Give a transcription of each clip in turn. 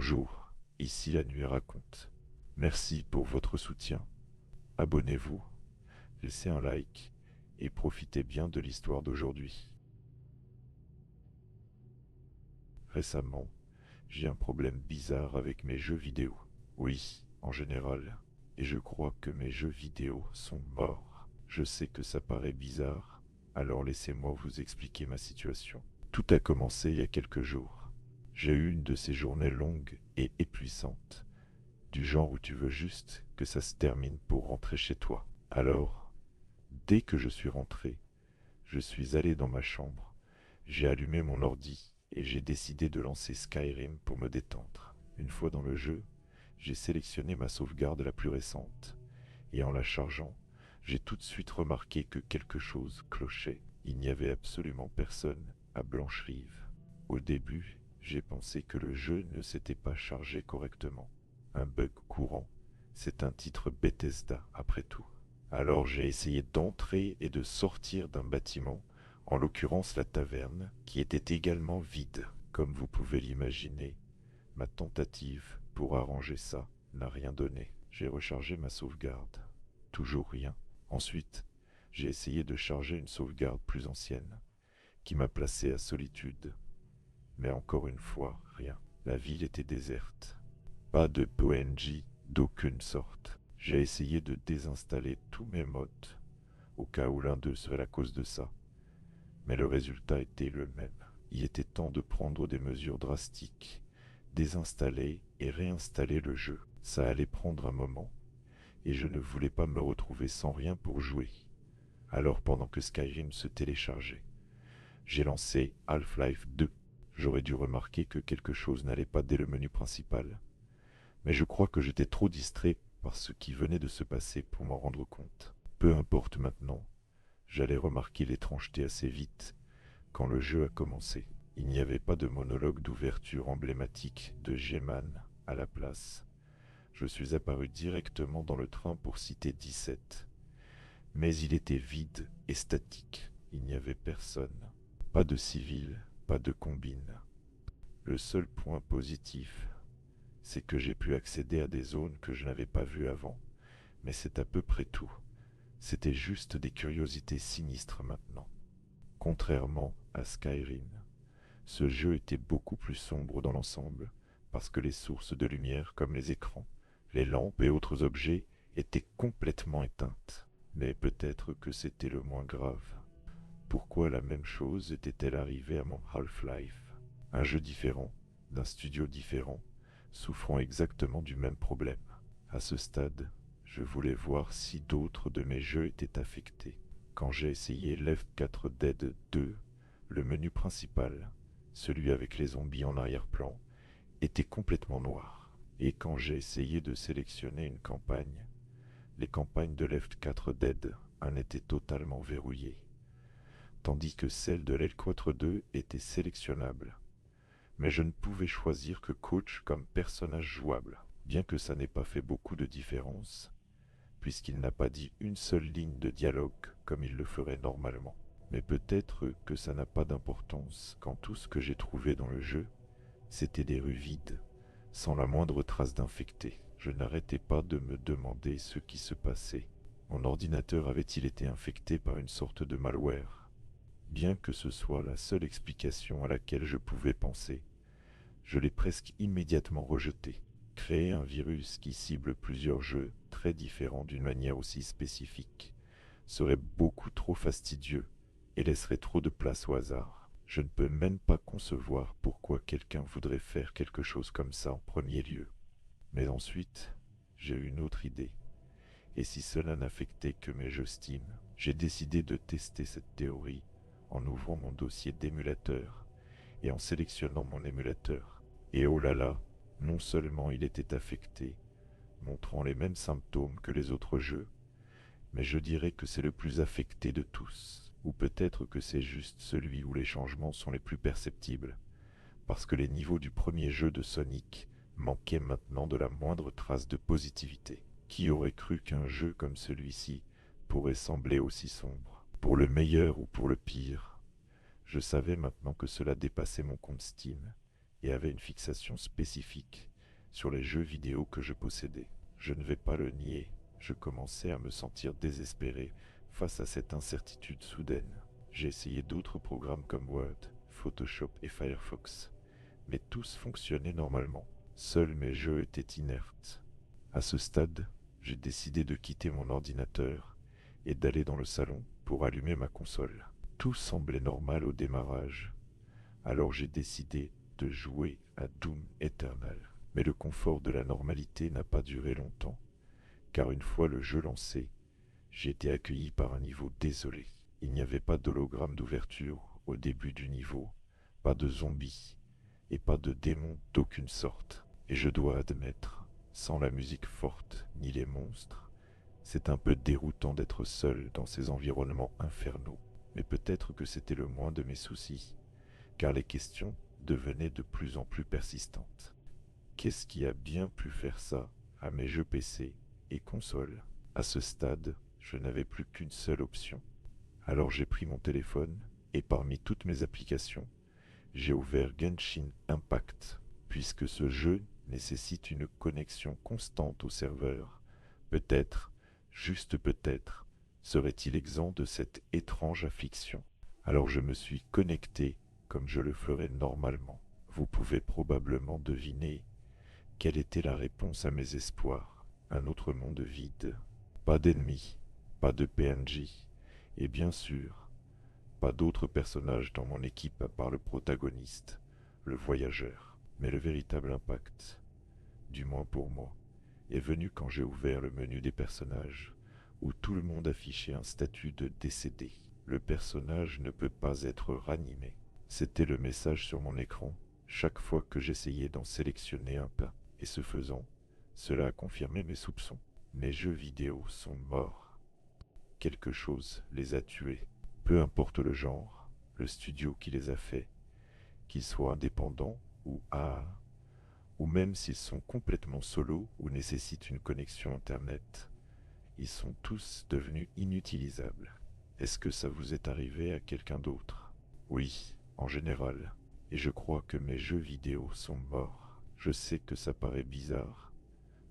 Bonjour, ici la nuit raconte. Merci pour votre soutien. Abonnez-vous, laissez un like et profitez bien de l'histoire d'aujourd'hui. Récemment, j'ai un problème bizarre avec mes jeux vidéo. Oui, en général. Et je crois que mes jeux vidéo sont morts. Je sais que ça paraît bizarre, alors laissez-moi vous expliquer ma situation. Tout a commencé il y a quelques jours. J'ai eu une de ces journées longues et épuisantes, du genre où tu veux juste que ça se termine pour rentrer chez toi. Alors, dès que je suis rentré, je suis allé dans ma chambre, j'ai allumé mon ordi et j'ai décidé de lancer Skyrim pour me détendre. Une fois dans le jeu, j'ai sélectionné ma sauvegarde la plus récente, et en la chargeant, j'ai tout de suite remarqué que quelque chose clochait. Il n'y avait absolument personne à Blancherive. Au début, j'ai pensé que le jeu ne s'était pas chargé correctement. Un bug courant. C'est un titre Bethesda, après tout. Alors j'ai essayé d'entrer et de sortir d'un bâtiment, en l'occurrence la taverne, qui était également vide. Comme vous pouvez l'imaginer, ma tentative pour arranger ça n'a rien donné. J'ai rechargé ma sauvegarde. Toujours rien. Ensuite, j'ai essayé de charger une sauvegarde plus ancienne, qui m'a placé à Solitude. Mais encore une fois, rien. La ville était déserte. Pas de PNJ d'aucune sorte. J'ai essayé de désinstaller tous mes mods, au cas où l'un d'eux serait la cause de ça. Mais le résultat était le même. Il était temps de prendre des mesures drastiques, désinstaller et réinstaller le jeu. Ça allait prendre un moment, et je ne voulais pas me retrouver sans rien pour jouer. Alors pendant que Skyrim se téléchargeait, j'ai lancé Half-Life 2. J'aurais dû remarquer que quelque chose n'allait pas dès le menu principal, mais je crois que j'étais trop distrait par ce qui venait de se passer pour m'en rendre compte. Peu importe maintenant, j'allais remarquer l'étrangeté assez vite quand le jeu a commencé. Il n'y avait pas de monologue d'ouverture emblématique de G-Man à la place. Je suis apparu directement dans le train pour citer 17. Mais il était vide et statique. Il n'y avait personne. Pas de civils, pas de combine. Le seul point positif, c'est que j'ai pu accéder à des zones que je n'avais pas vues avant. Mais c'est à peu près tout. C'était juste des curiosités sinistres maintenant. Contrairement à Skyrim, ce jeu était beaucoup plus sombre dans l'ensemble, parce que les sources de lumière comme les écrans, les lampes et autres objets étaient complètement éteintes. Mais peut-être que c'était le moins grave. Pourquoi la même chose était-elle arrivée à mon Half-Life? Un jeu différent, d'un studio différent, souffrant exactement du même problème. À ce stade, je voulais voir si d'autres de mes jeux étaient affectés. Quand j'ai essayé Left 4 Dead 2, le menu principal, celui avec les zombies en arrière-plan, était complètement noir. Et quand j'ai essayé de sélectionner une campagne, les campagnes de Left 4 Dead en étaient totalement verrouillées, tandis que celles de Left 4 2 étaient sélectionnables. Mais je ne pouvais choisir que Coach comme personnage jouable, bien que ça n'ait pas fait beaucoup de différence, puisqu'il n'a pas dit une seule ligne de dialogue comme il le ferait normalement. Mais peut-être que ça n'a pas d'importance quand tout ce que j'ai trouvé dans le jeu, c'était des rues vides, sans la moindre trace d'infectés. Je n'arrêtais pas de me demander ce qui se passait. Mon ordinateur avait-il été infecté par une sorte de malware? Bien que ce soit la seule explication à laquelle je pouvais penser, je l'ai presque immédiatement rejeté. Créer un virus qui cible plusieurs jeux très différents d'une manière aussi spécifique serait beaucoup trop fastidieux et laisserait trop de place au hasard. Je ne peux même pas concevoir pourquoi quelqu'un voudrait faire quelque chose comme ça en premier lieu. Mais ensuite, j'ai eu une autre idée. Et si cela n'affectait que mes jeux Steam, j'ai décidé de tester cette théorie en ouvrant mon dossier d'émulateur et en sélectionnant mon émulateur. Et oh là là, non seulement il était affecté, montrant les mêmes symptômes que les autres jeux, mais je dirais que c'est le plus affecté de tous. Ou peut-être que c'est juste celui où les changements sont les plus perceptibles, parce que les niveaux du premier jeu de Sonic manquaient maintenant de la moindre trace de positivité. Qui aurait cru qu'un jeu comme celui-ci pourrait sembler aussi sombre? Pour le meilleur ou pour le pire, je savais maintenant que cela dépassait mon compte Steam, et avait une fixation spécifique sur les jeux vidéo que je possédais. Je ne vais pas le nier, je commençais à me sentir désespéré face à cette incertitude soudaine. J'ai essayé d'autres programmes comme Word, Photoshop et Firefox, mais tous fonctionnaient normalement. Seuls mes jeux étaient inertes. À ce stade, j'ai décidé de quitter mon ordinateur et d'aller dans le salon pour allumer ma console. Tout semblait normal au démarrage, alors j'ai décidé de jouer à Doom Eternal. Mais le confort de la normalité n'a pas duré longtemps, car une fois le jeu lancé, j'ai été accueilli par un niveau désolé. Il n'y avait pas d'hologramme d'ouverture au début du niveau, pas de zombies, et pas de démons d'aucune sorte. Et je dois admettre, sans la musique forte ni les monstres, c'est un peu déroutant d'être seul dans ces environnements infernaux. Mais peut-être que c'était le moins de mes soucis, car les questions devenaient de plus en plus persistantes. Qu'est-ce qui a bien pu faire ça à mes jeux PC et consoles? À ce stade, je n'avais plus qu'une seule option. Alors j'ai pris mon téléphone et parmi toutes mes applications, j'ai ouvert Genshin Impact, puisque ce jeu nécessite une connexion constante au serveur. Peut-être, juste peut-être, serait-il exempt de cette étrange affliction. Alors je me suis connecté comme je le ferais normalement. Vous pouvez probablement deviner quelle était la réponse à mes espoirs. Un autre monde vide. Pas d'ennemis, pas de PNJ, et bien sûr, pas d'autres personnages dans mon équipe à part le protagoniste, le voyageur. Mais le véritable impact, du moins pour moi, est venu quand j'ai ouvert le menu des personnages, où tout le monde affichait un statut de décédé. Le personnage ne peut pas être ranimé. C'était le message sur mon écran chaque fois que j'essayais d'en sélectionner un pas. Et ce faisant, cela a confirmé mes soupçons. Mes jeux vidéo sont morts. Quelque chose les a tués. Peu importe le genre, le studio qui les a faits, qu'ils soient indépendants ou AA, ou même s'ils sont complètement solo ou nécessitent une connexion internet, ils sont tous devenus inutilisables. Est-ce que ça vous est arrivé à quelqu'un d'autre? Oui, en général. Et je crois que mes jeux vidéo sont morts. Je sais que ça paraît bizarre.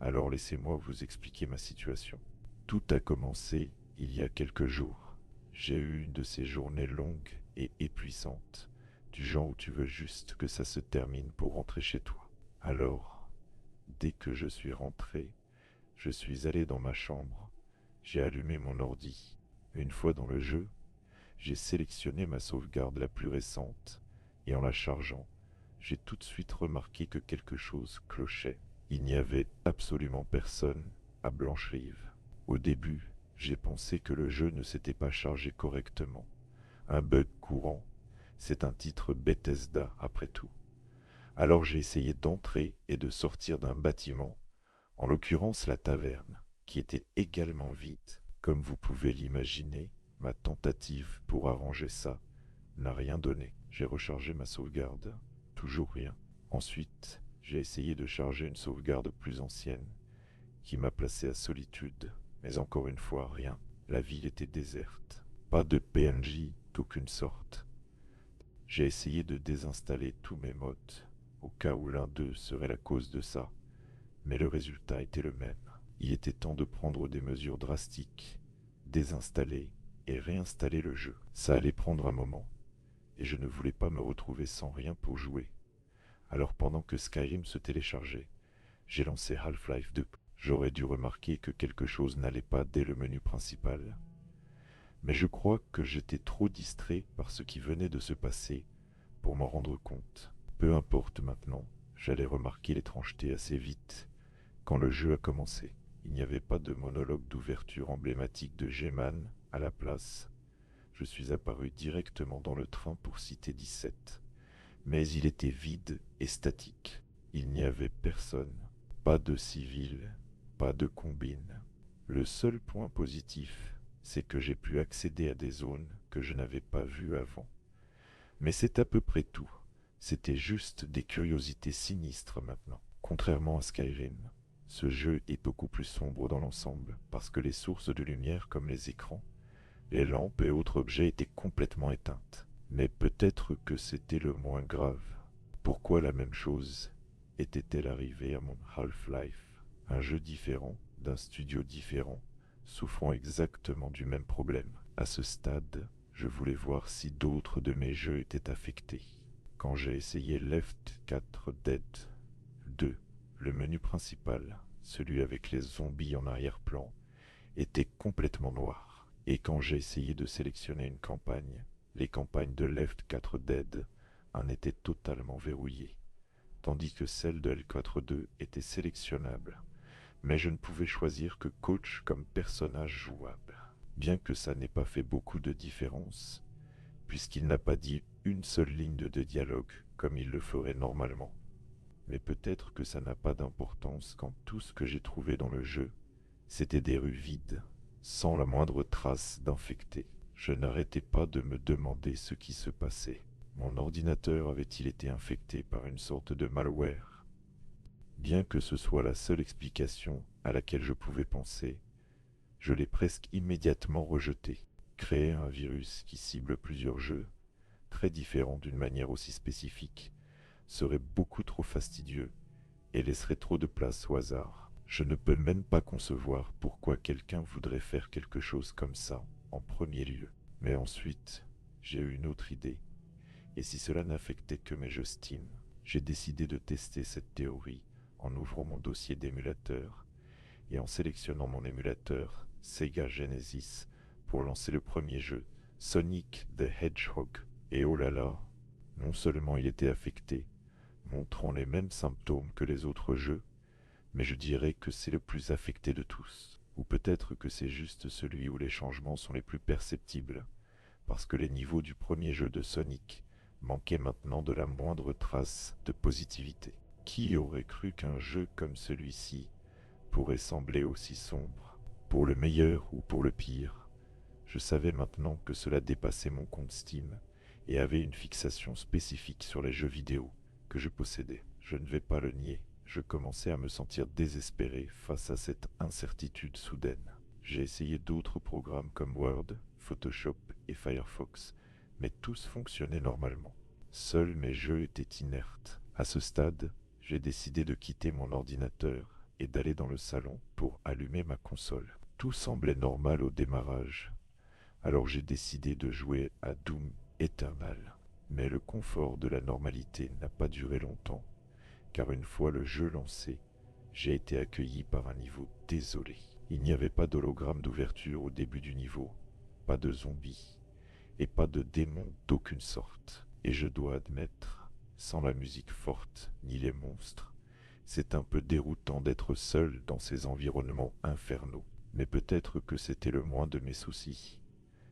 Alors laissez-moi vous expliquer ma situation. Tout a commencé il y a quelques jours. J'ai eu une de ces journées longues et épuisantes, du genre où tu veux juste que ça se termine pour rentrer chez toi. Alors, dès que je suis rentré, je suis allé dans ma chambre, j'ai allumé mon ordi. Une fois dans le jeu, j'ai sélectionné ma sauvegarde la plus récente, et en la chargeant, j'ai tout de suite remarqué que quelque chose clochait. Il n'y avait absolument personne à Blancherive. Au début, j'ai pensé que le jeu ne s'était pas chargé correctement. Un bug courant, c'est un titre Bethesda après tout. Alors j'ai essayé d'entrer et de sortir d'un bâtiment, en l'occurrence la taverne, qui était également vide. Comme vous pouvez l'imaginer, ma tentative pour arranger ça n'a rien donné. J'ai rechargé ma sauvegarde, toujours rien. Ensuite, j'ai essayé de charger une sauvegarde plus ancienne, qui m'a placé à Solitude, mais encore une fois rien. La ville était déserte. Pas de PNJ d'aucune sorte. J'ai essayé de désinstaller tous mes mods, au cas où l'un d'eux serait la cause de ça, mais le résultat était le même. Il était temps de prendre des mesures drastiques, désinstaller et réinstaller le jeu. Ça allait prendre un moment, et je ne voulais pas me retrouver sans rien pour jouer. Alors pendant que Skyrim se téléchargeait, j'ai lancé Half-Life 2. J'aurais dû remarquer que quelque chose n'allait pas dès le menu principal. Mais je crois que j'étais trop distrait par ce qui venait de se passer pour m'en rendre compte. Peu importe maintenant, j'allais remarquer l'étrangeté assez vite quand le jeu a commencé. Il n'y avait pas de monologue d'ouverture emblématique de G-Man à la place. Je suis apparu directement dans le train pour Cité 17. Mais il était vide et statique. Il n'y avait personne. Pas de civils, pas de combines. Le seul point positif, c'est que j'ai pu accéder à des zones que je n'avais pas vues avant. Mais c'est à peu près tout. C'était juste des curiosités sinistres maintenant. Contrairement à Skyrim, ce jeu est beaucoup plus sombre dans l'ensemble parce que les sources de lumière comme les écrans, les lampes et autres objets étaient complètement éteintes. Mais peut-être que c'était le moins grave. Pourquoi la même chose était-elle arrivée à mon Half-Life? Un jeu différent, d'un studio différent, souffrant exactement du même problème. À ce stade, je voulais voir si d'autres de mes jeux étaient affectés. Quand j'ai essayé Left 4 Dead 2, le menu principal, celui avec les zombies en arrière-plan, était complètement noir. Et quand j'ai essayé de sélectionner une campagne, les campagnes de Left 4 Dead en étaient totalement verrouillées, tandis que celles de L4-2 étaient sélectionnables. Mais je ne pouvais choisir que Coach comme personnage jouable. Bien que ça n'ait pas fait beaucoup de différence, puisqu'il n'a pas dit une seule ligne de dialogue comme il le ferait normalement. Mais peut-être que ça n'a pas d'importance quand tout ce que j'ai trouvé dans le jeu, c'était des rues vides, sans la moindre trace d'infectés. Je n'arrêtais pas de me demander ce qui se passait. Mon ordinateur avait-il été infecté par une sorte de malware? Bien que ce soit la seule explication à laquelle je pouvais penser, je l'ai presque immédiatement rejeté. Créer un virus qui cible plusieurs jeux, très différents d'une manière aussi spécifique, serait beaucoup trop fastidieux et laisserait trop de place au hasard. Je ne peux même pas concevoir pourquoi quelqu'un voudrait faire quelque chose comme ça en premier lieu. Mais ensuite, j'ai eu une autre idée. Et si cela n'affectait que mes jeux Steam, j'ai décidé de tester cette théorie en ouvrant mon dossier d'émulateur et en sélectionnant mon émulateur Sega Genesis pour lancer le premier jeu, Sonic the Hedgehog. Et oh là là, non seulement il était affecté, montrant les mêmes symptômes que les autres jeux, mais je dirais que c'est le plus affecté de tous. Ou peut-être que c'est juste celui où les changements sont les plus perceptibles, parce que les niveaux du premier jeu de Sonic manquaient maintenant de la moindre trace de positivité. Qui aurait cru qu'un jeu comme celui-ci pourrait sembler aussi sombre? Pour le meilleur ou pour le pire, je savais maintenant que cela dépassait mon compte Steam et avait une fixation spécifique sur les jeux vidéo que je possédais. Je ne vais pas le nier, je commençais à me sentir désespéré face à cette incertitude soudaine. J'ai essayé d'autres programmes comme Word, Photoshop et Firefox, mais tous fonctionnaient normalement. Seuls mes jeux étaient inertes. À ce stade, j'ai décidé de quitter mon ordinateur et d'aller dans le salon pour allumer ma console. Tout semblait normal au démarrage, alors j'ai décidé de jouer à Doom Eternal. Mais le confort de la normalité n'a pas duré longtemps, car une fois le jeu lancé, j'ai été accueilli par un niveau désolé. Il n'y avait pas d'hologramme d'ouverture au début du niveau, pas de zombies, et pas de démons d'aucune sorte. Et je dois admettre, sans la musique forte ni les monstres, c'est un peu déroutant d'être seul dans ces environnements infernaux. Mais peut-être que c'était le moins de mes soucis,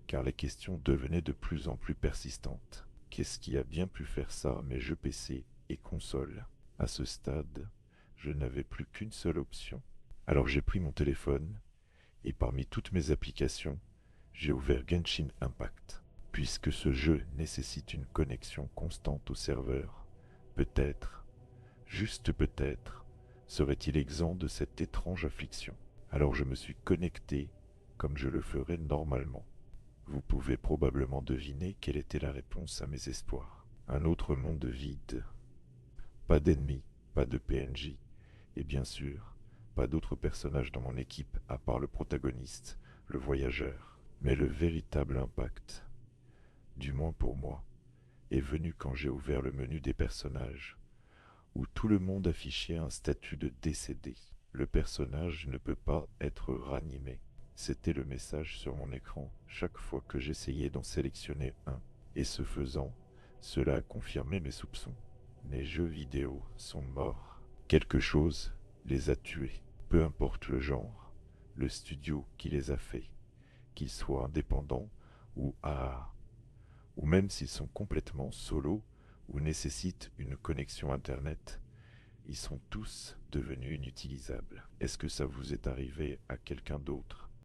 car les questions devenaient de plus en plus persistantes. Qu'est-ce qui a bien pu faire ça à mes jeux PC et consoles? À ce stade, je n'avais plus qu'une seule option. Alors j'ai pris mon téléphone, et parmi toutes mes applications, j'ai ouvert Genshin Impact. Puisque ce jeu nécessite une connexion constante au serveur, peut-être, juste peut-être, serait-il exempt de cette étrange affliction. Alors je me suis connecté comme je le ferais normalement. Vous pouvez probablement deviner quelle était la réponse à mes espoirs. Un autre monde vide. Pas d'ennemis, pas de PNJ, et bien sûr, pas d'autres personnages dans mon équipe à part le protagoniste, le voyageur. Mais le véritable impact, du moins pour moi, est venu quand j'ai ouvert le menu des personnages, où tout le monde affichait un statut de décédé. Le personnage ne peut pas être ranimé. C'était le message sur mon écran chaque fois que j'essayais d'en sélectionner un. Et ce faisant, cela a confirmé mes soupçons. Mes jeux vidéo sont morts. Quelque chose les a tués. Peu importe le genre, le studio qui les a faits, qu'ils soient indépendants ou AA, ou même s'ils sont complètement solo ou nécessitent une connexion internet, ils sont tous devenus inutilisables. Est-ce que ça vous est arrivé à quelqu'un d'autre